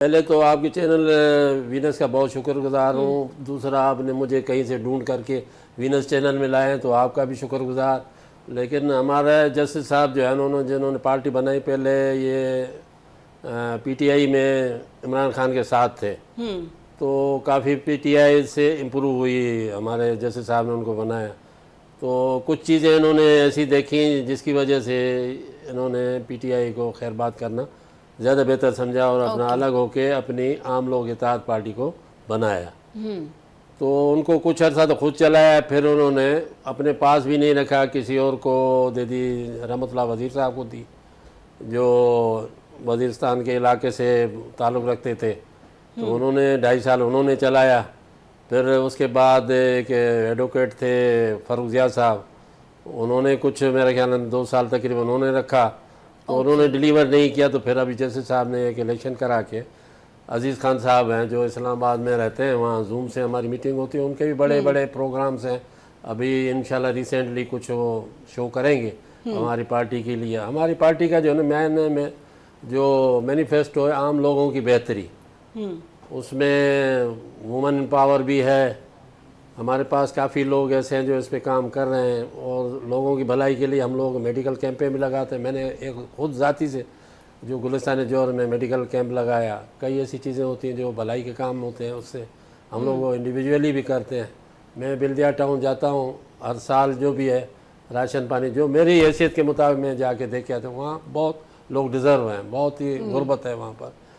पहले तो आपके चैनल वीनस का बहुत शुक्रगुजार हूँ। दूसरा, आपने मुझे कहीं से ढूंढ करके वीनस चैनल में लाए तो आपका भी शुक्रगुजार। लेकिन हमारा जस्टिस साहब जो है उन्होंने जिन्होंने पार्टी बनाई, पहले ये पीटीआई में इमरान खान के साथ थे, तो काफ़ी पीटीआई से इम्प्रूव हुई, हमारे जस्टिस साहब ने उनको बनाया। तो कुछ चीज़ें इन्होंने ऐसी देखी जिसकी वजह से इन्होंने पीटीआई को खैर बात करना ज़्यादा बेहतर समझा और अपना अलग होके अपनी आम लोग इत्तेहाद पार्टी को बनाया। तो उनको कुछ अर्सा तो खुद चलाया, फिर उन्होंने अपने पास भी नहीं रखा, किसी और को दे दी, रहमतुल्लाह वज़ीर साहब को दी जो वज़ीरिस्तान के इलाके से ताल्लुक़ रखते थे। तो उन्होंने 2.5 साल उन्होंने चलाया। फिर उसके बाद एक एडवोकेट थे फ़ारूक ज़िया साहब, उन्होंने कुछ मेरे ख्याल में 2 साल तकरीबन उन्होंने रखा, तो उन्होंने डिलीवर नहीं किया। तो फिर अभी जस्टिस साहब ने एक इलेक्शन करा के, अजीज़ खान साहब हैं जो इस्लामाबाद में रहते हैं, वहाँ जूम से हमारी मीटिंग होती है, उनके भी बड़े बड़े प्रोग्राम्स हैं। अभी इंशाल्लाह रिसेंटली कुछ वो शो करेंगे हमारी पार्टी के लिए। हमारी पार्टी का जो है ना जो मैनिफेस्टो है आम लोगों की बेहतरी, उसमें वुमेन पावर भी है। हमारे पास काफ़ी लोग ऐसे हैं जो इस पे काम कर रहे हैं और लोगों की भलाई के लिए हम लोग मेडिकल कैंपें भी लगाते हैं। मैंने एक खुद ज़ाती से जो गुलिस्तान जौहर में मेडिकल कैंप लगाया, कई ऐसी चीज़ें होती हैं जो भलाई के काम होते हैं, उससे हम लोग वो इंडिविजुअली भी करते हैं। मैं बिल्दिया टाउन जाता हूँ हर साल, जो भी है राशन पानी जो मेरी हैसियत के मुताबिक मैं जाके देख के आता हूँ। वहाँ बहुत लोग डिज़र्व हैं, बहुत ही गुर्बत है वहाँ पर।